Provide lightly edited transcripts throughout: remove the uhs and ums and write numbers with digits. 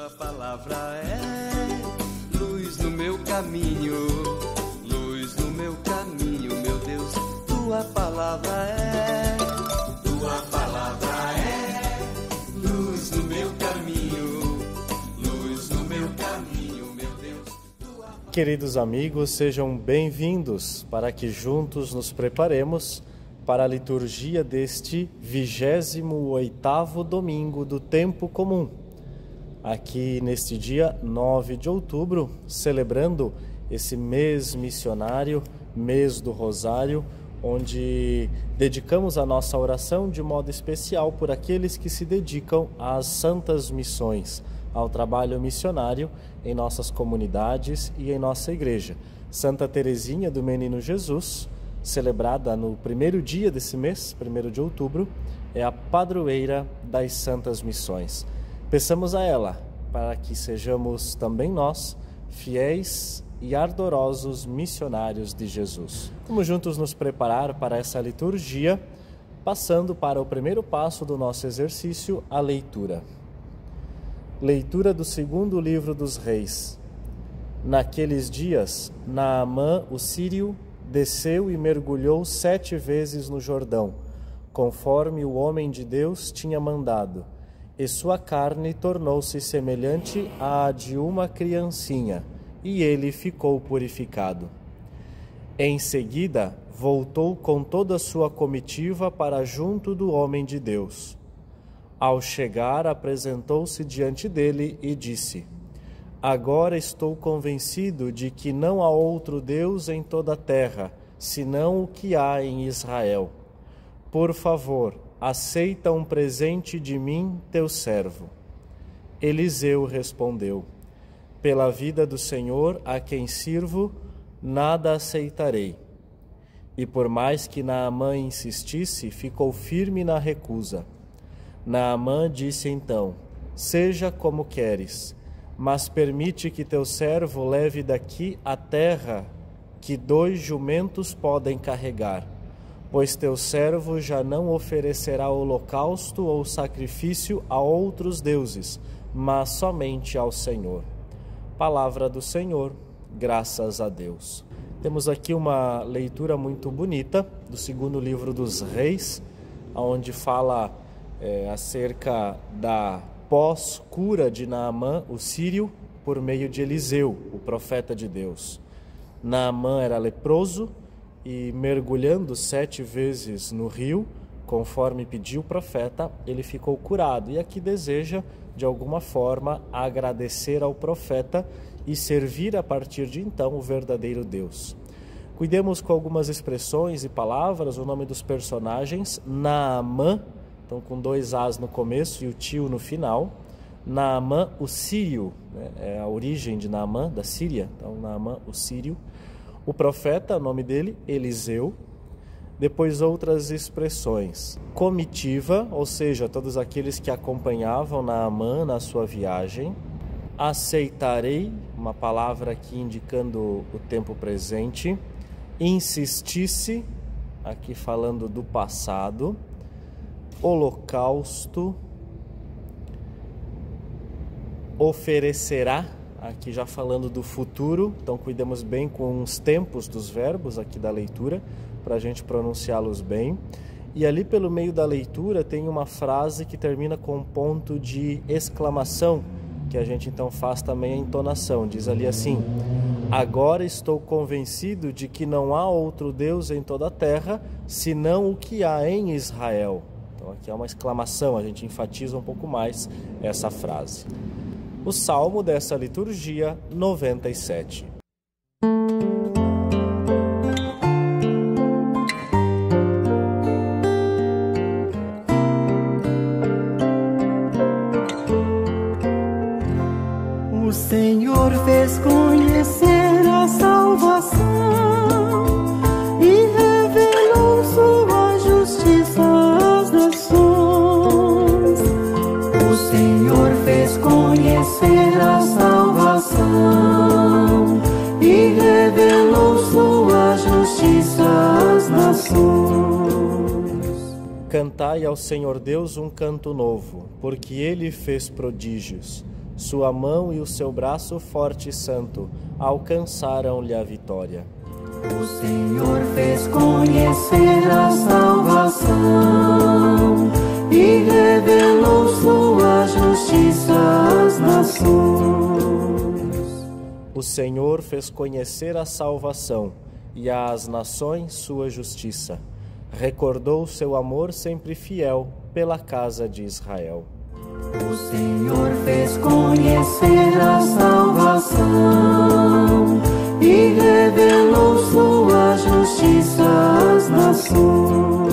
Tua palavra é luz no meu caminho, luz no meu caminho, meu Deus. Tua palavra é luz no meu caminho, luz no meu caminho, meu Deus. Queridos amigos, sejam bem-vindos para que juntos nos preparemos para a liturgia deste 28º domingo do tempo comum. Aqui neste dia 9 de outubro, celebrando esse mês missionário, mês do Rosário, onde dedicamos a nossa oração de modo especial por aqueles que se dedicam às santas missões, ao trabalho missionário em nossas comunidades e em nossa igreja. Santa Teresinha do Menino Jesus, celebrada no primeiro dia desse mês, 1º de outubro, é a padroeira das santas missões. Peçamos a ela para que sejamos também nós fiéis e ardorosos missionários de Jesus. Vamos juntos nos preparar para essa liturgia, passando para o primeiro passo do nosso exercício, a leitura. Leitura do segundo livro dos Reis. Naqueles dias, Naamã, o sírio, desceu e mergulhou 7 vezes no Jordão, conforme o homem de Deus tinha mandado, e sua carne tornou-se semelhante à de uma criancinha, e ele ficou purificado. Em seguida, voltou com toda a sua comitiva para junto do homem de Deus. Ao chegar, apresentou-se diante dele e disse: Agora estou convencido de que não há outro Deus em toda a terra, senão o que há em Israel. Por favor, aceita um presente de mim, teu servo. Eliseu respondeu: Pela vida do Senhor, a quem sirvo, nada aceitarei. E por mais que Naamã insistisse, ficou firme na recusa. Naamã disse então: Seja como queres, mas permite que teu servo leve daqui a terra que 2 jumentos podem carregar, pois teu servo já não oferecerá holocausto ou sacrifício a outros deuses, mas somente ao Senhor. Palavra do Senhor, graças a Deus. Temos aqui uma leitura muito bonita do segundo livro dos Reis, onde fala acerca da pós-cura de Naamã, o sírio, por meio de Eliseu, o profeta de Deus. Naamã era leproso e, mergulhando 7 vezes no rio, conforme pediu o profeta, ele ficou curado. E aqui deseja, de alguma forma, agradecer ao profeta e servir a partir de então o verdadeiro Deus. Cuidemos com algumas expressões e palavras, o nome dos personagens: Naamã, então com 2 As no começo e o tio no final. Naamã, o sírio, é a origem de Naamã, da Síria, então Naamã, o sírio. O profeta, o nome dele, Eliseu. Depois outras expressões: comitiva, ou seja, todos aqueles que acompanhavam Naamã na sua viagem. Aceitarei, uma palavra aqui indicando o tempo presente. Insistisse, aqui falando do passado. Holocausto. Oferecerá, aqui já falando do futuro, então cuidemos bem com os tempos dos verbos aqui da leitura, para a gente pronunciá-los bem. E ali pelo meio da leitura tem uma frase que termina com um ponto de exclamação, que a gente então faz também a entonação, diz ali assim: Agora estou convencido de que não há outro Deus em toda a terra, senão o que há em Israel. Então aqui é uma exclamação, a gente enfatiza um pouco mais essa frase. O salmo dessa liturgia, 97. O Senhor fez conhecer a salvação e revelou sua justiça às nações. O Senhor fez conhecer a salvação e revelou sua justiça às nações. Cantai ao Senhor Deus um canto novo, porque Ele fez prodígios. Sua mão e o seu braço forte e santo alcançaram-lhe a vitória. O Senhor fez conhecer a salvação e revelou sua justiça às nações. O Senhor fez conhecer a salvação e às nações sua justiça. Recordou seu amor sempre fiel pela casa de Israel. O Senhor fez conhecer a salvação e revelou sua justiça às nações.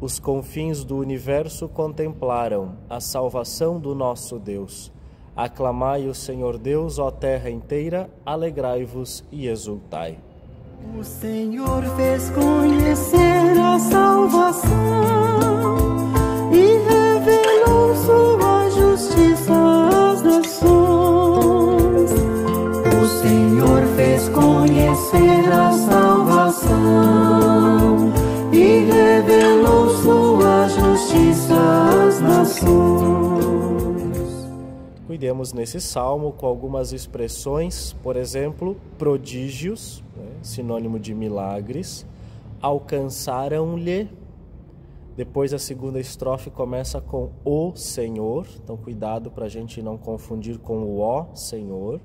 Os confins do universo contemplaram a salvação do nosso Deus. Aclamai o Senhor Deus, ó terra inteira, alegrai-vos e exultai. O Senhor fez conhecer a salvação e revelou sua justiça às nações. O Senhor fez conhecer a salvação e revelou sua justiça às nações. Cuidemos nesse salmo com algumas expressões, por exemplo, prodígios, sinônimo de milagres, alcançaram-lhe. Depois a segunda estrofe começa com o Senhor, então cuidado para a gente não confundir com o ó Senhor.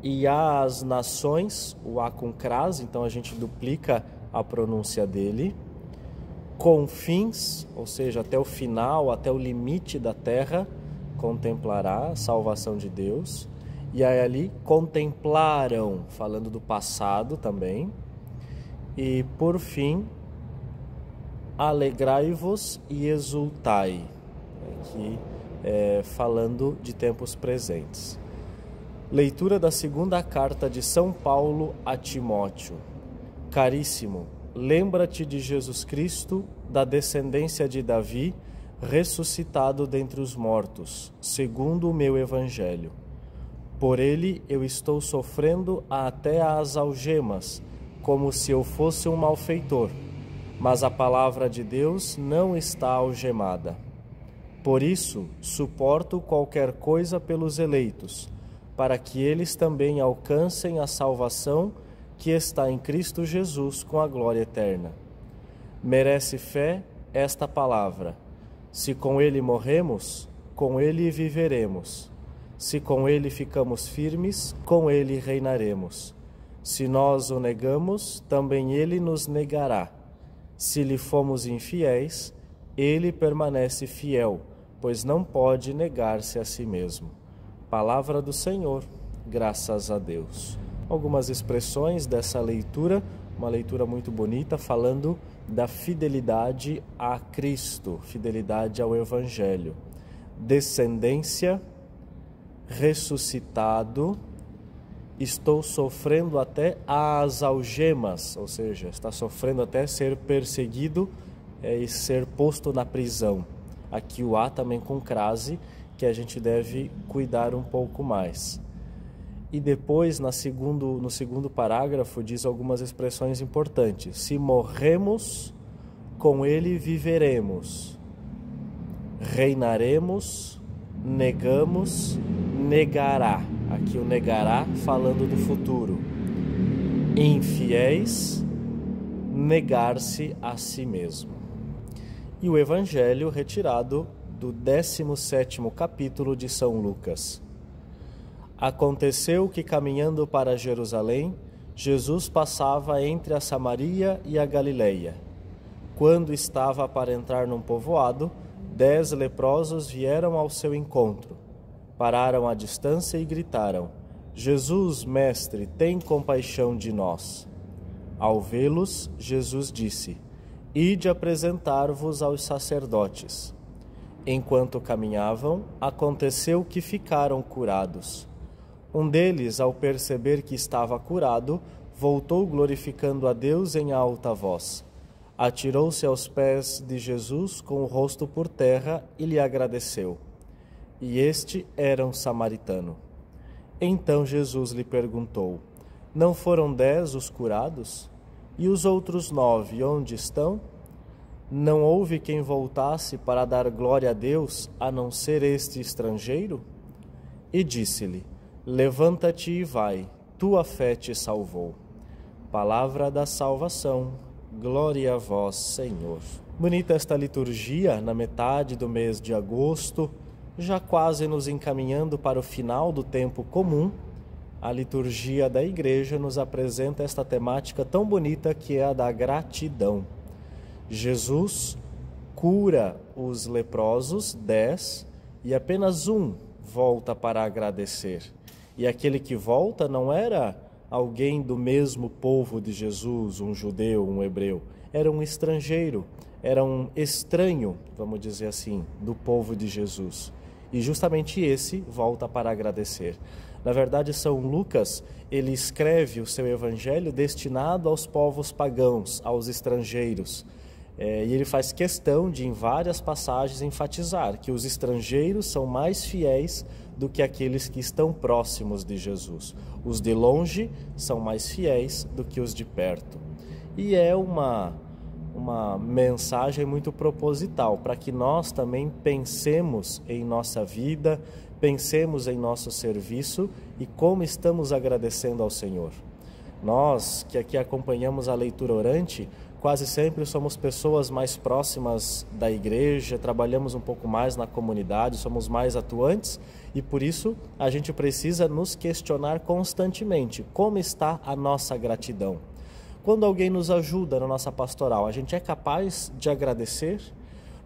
E as nações, o A com crase, então a gente duplica a pronúncia dele. Confins, ou seja, até o final, até o limite da terra, contemplará a salvação de Deus. E aí ali contemplaram, falando do passado também. E por fim, alegrai-vos e exultai, aqui falando de tempos presentes. Leitura da segunda carta de São Paulo a Timóteo. Caríssimo, lembra-te de Jesus Cristo, da descendência de Davi, ressuscitado dentre os mortos, segundo o meu evangelho. Por ele eu estou sofrendo até às algemas, como se eu fosse um malfeitor, mas a palavra de Deus não está algemada. Por isso, suporto qualquer coisa pelos eleitos, para que eles também alcancem a salvação que está em Cristo Jesus com a glória eterna. Merece fé esta palavra: se com ele morremos, com ele viveremos. Se com ele ficamos firmes, com ele reinaremos. Se nós o negamos, também ele nos negará. Se lhe fomos infiéis, ele permanece fiel, pois não pode negar-se a si mesmo. Palavra do Senhor, graças a Deus. Algumas expressões dessa leitura, uma leitura muito bonita, falando da fidelidade a Cristo, fidelidade ao Evangelho. Descendência, ressuscitado, estou sofrendo até às algemas, ou seja, está sofrendo até ser perseguido e ser posto na prisão. Aqui o A também com crase, que a gente deve cuidar um pouco mais. E depois, no segundo parágrafo, diz algumas expressões importantes. Se morremos, com ele viveremos. Reinaremos, negamos, negará. Aqui o negará falando do futuro. Infiéis, negar-se a si mesmo. E o Evangelho retirado do 17º capítulo de São Lucas. Aconteceu que, caminhando para Jerusalém, Jesus passava entre a Samaria e a Galileia. Quando estava para entrar num povoado, 10 leprosos vieram ao seu encontro. Pararam à distância e gritaram: Jesus, mestre, tem compaixão de nós. Ao vê-los, Jesus disse: Ide apresentar-vos aos sacerdotes. Enquanto caminhavam, aconteceu que ficaram curados. Um deles, ao perceber que estava curado, voltou glorificando a Deus em alta voz. Atirou-se aos pés de Jesus com o rosto por terra e lhe agradeceu. E este era um samaritano. Então Jesus lhe perguntou: Não foram 10 os curados? E os outros 9, onde estão? Não houve quem voltasse para dar glória a Deus, a não ser este estrangeiro? E disse-lhe: levanta-te e vai, tua fé te salvou. Palavra da salvação, glória a vós, Senhor. Bonita esta liturgia, na metade do mês de agosto, já quase nos encaminhando para o final do tempo comum. A liturgia da Igreja nos apresenta esta temática tão bonita que é a da gratidão. Jesus cura os leprosos, 10, e apenas um volta para agradecer. E aquele que volta não era alguém do mesmo povo de Jesus, um judeu, um hebreu. Era um estrangeiro, era um estranho, vamos dizer assim, do povo de Jesus. E justamente esse volta para agradecer. Na verdade, São Lucas, ele escreve o seu evangelho destinado aos povos pagãos, aos estrangeiros. E ele faz questão de, em várias passagens, enfatizar que os estrangeiros são mais fiéis do que aqueles que estão próximos de Jesus. Os de longe são mais fiéis do que os de perto. E é uma mensagem muito proposital para que nós também pensemos em nossa vida, pensemos em nosso serviço e como estamos agradecendo ao Senhor. Nós que aqui acompanhamos a leitura orante, quase sempre somos pessoas mais próximas da igreja, trabalhamos um pouco mais na comunidade, somos mais atuantes e por isso a gente precisa nos questionar constantemente como está a nossa gratidão. Quando alguém nos ajuda na nossa pastoral, a gente é capaz de agradecer?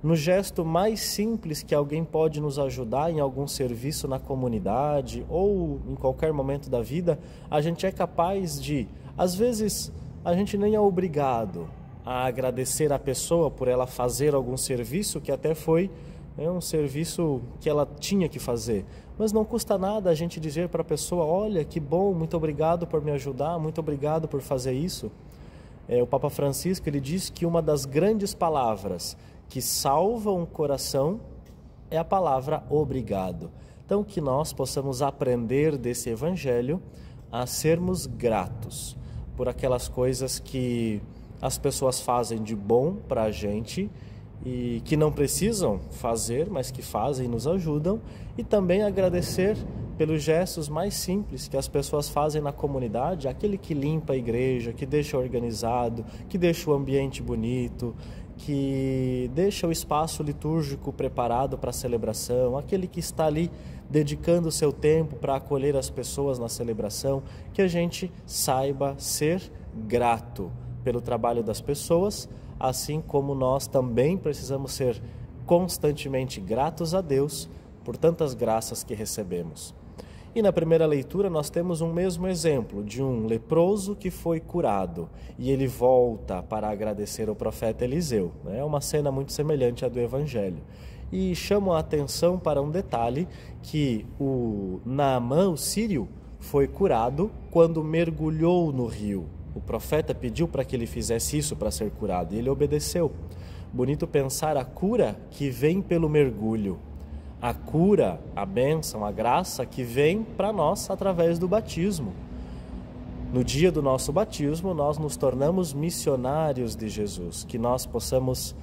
No gesto mais simples que alguém pode nos ajudar em algum serviço na comunidade ou em qualquer momento da vida, a gente é capaz de, às vezes, a gente nem é obrigado a agradecer a pessoa por ela fazer algum serviço que até foi um serviço que ela tinha que fazer. Mas não custa nada a gente dizer para a pessoa: olha, que bom, muito obrigado por me ajudar, muito obrigado por fazer isso. O Papa Francisco, ele diz que uma das grandes palavras que salvam o coração é a palavra obrigado. Então, que nós possamos aprender desse evangelho a sermos gratos por aquelas coisas que as pessoas fazem de bom para a gente e que não precisam fazer, mas que fazem e nos ajudam, e também agradecer pelos gestos mais simples que as pessoas fazem na comunidade, aquele que limpa a igreja, que deixa organizado, que deixa o ambiente bonito, que deixa o espaço litúrgico preparado para a celebração, aquele que está ali dedicando o seu tempo para acolher as pessoas na celebração, que a gente saiba ser grato pelo trabalho das pessoas, assim como nós também precisamos ser constantemente gratos a Deus por tantas graças que recebemos. E na primeira leitura nós temos um mesmo exemplo de um leproso que foi curado e ele volta para agradecer ao profeta Eliseu. É uma cena muito semelhante à do Evangelho. E chamo a atenção para um detalhe que o Naamã, o sírio, foi curado quando mergulhou no rio. O profeta pediu para que ele fizesse isso para ser curado e ele obedeceu. Bonito pensar a cura que vem pelo mergulho. A cura, a bênção, a graça que vem para nós através do batismo. No dia do nosso batismo, nós nos tornamos missionários de Jesus, que nós possamos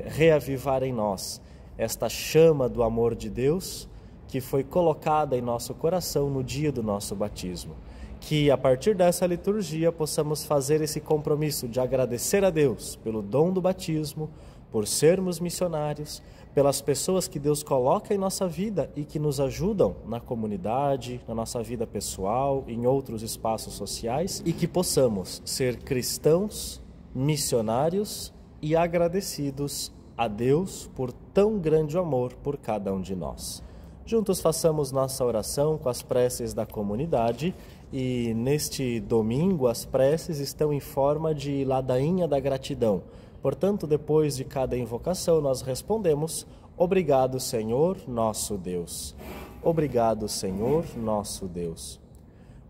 reavivar em nós esta chama do amor de Deus que foi colocada em nosso coração no dia do nosso batismo. Que a partir dessa liturgia possamos fazer esse compromisso de agradecer a Deus pelo dom do batismo, por sermos missionários, pelas pessoas que Deus coloca em nossa vida e que nos ajudam na comunidade, na nossa vida pessoal, em outros espaços sociais, e que possamos ser cristãos, missionários e agradecidos a Deus por tão grande amor por cada um de nós. Juntos façamos nossa oração com as preces da comunidade e neste domingo as preces estão em forma de ladainha da gratidão. Portanto, depois de cada invocação, nós respondemos: obrigado, Senhor, nosso Deus. Obrigado, Senhor, nosso Deus.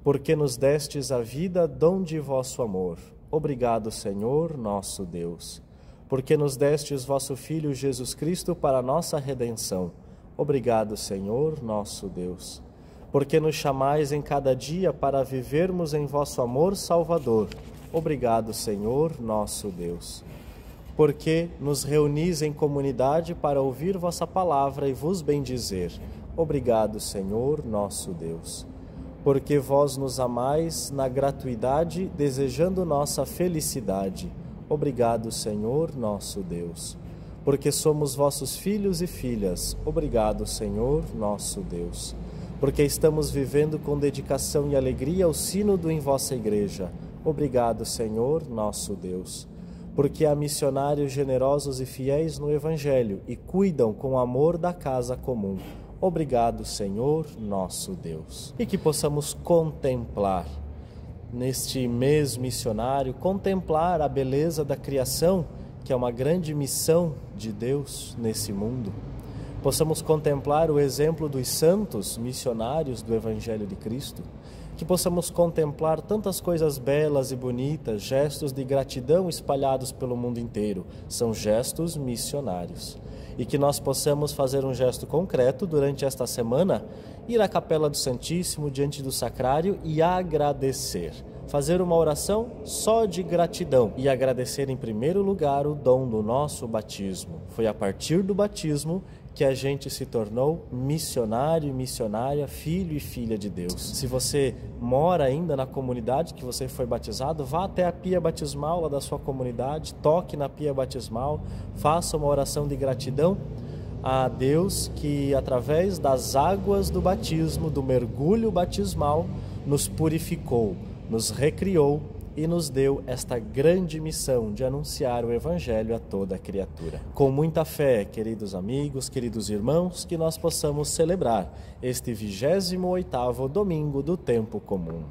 Porque nos destes a vida, dom de vosso amor. Obrigado, Senhor, nosso Deus. Porque nos destes vosso Filho Jesus Cristo para a nossa redenção. Obrigado, Senhor, nosso Deus. Porque nos chamais em cada dia para vivermos em vosso amor salvador. Obrigado, Senhor, nosso Deus. porque nos reunis em comunidade para ouvir vossa palavra e vos bendizer. Obrigado, Senhor, nosso Deus. Porque vós nos amais na gratuidade, desejando nossa felicidade. Obrigado, Senhor, nosso Deus. Porque somos vossos filhos e filhas. Obrigado, Senhor, nosso Deus. Porque estamos vivendo com dedicação e alegria o sínodo em vossa igreja. Obrigado, Senhor, nosso Deus. Porque há missionários generosos e fiéis no Evangelho e cuidam com amor da casa comum. Obrigado, Senhor, nosso Deus. E que possamos contemplar, neste mês missionário, contemplar a beleza da criação, que é uma grande missão de Deus nesse mundo. Possamos contemplar o exemplo dos santos missionários do Evangelho de Cristo. Que possamos contemplar tantas coisas belas e bonitas, gestos de gratidão espalhados pelo mundo inteiro. São gestos missionários. E que nós possamos fazer um gesto concreto durante esta semana, ir à Capela do Santíssimo, diante do Sacrário e agradecer. Fazer uma oração só de gratidão e agradecer em primeiro lugar o dom do nosso batismo. Foi a partir do batismo que a gente se tornou missionário e missionária, filho e filha de Deus. Se você mora ainda na comunidade que você foi batizado, vá até a pia batismal lá da sua comunidade, toque na pia batismal, faça uma oração de gratidão a Deus que, através das águas do batismo, do mergulho batismal, nos purificou, nos recriou e nos deu esta grande missão de anunciar o Evangelho a toda a criatura. Com muita fé, queridos amigos, queridos irmãos, que nós possamos celebrar este 28º domingo do tempo comum.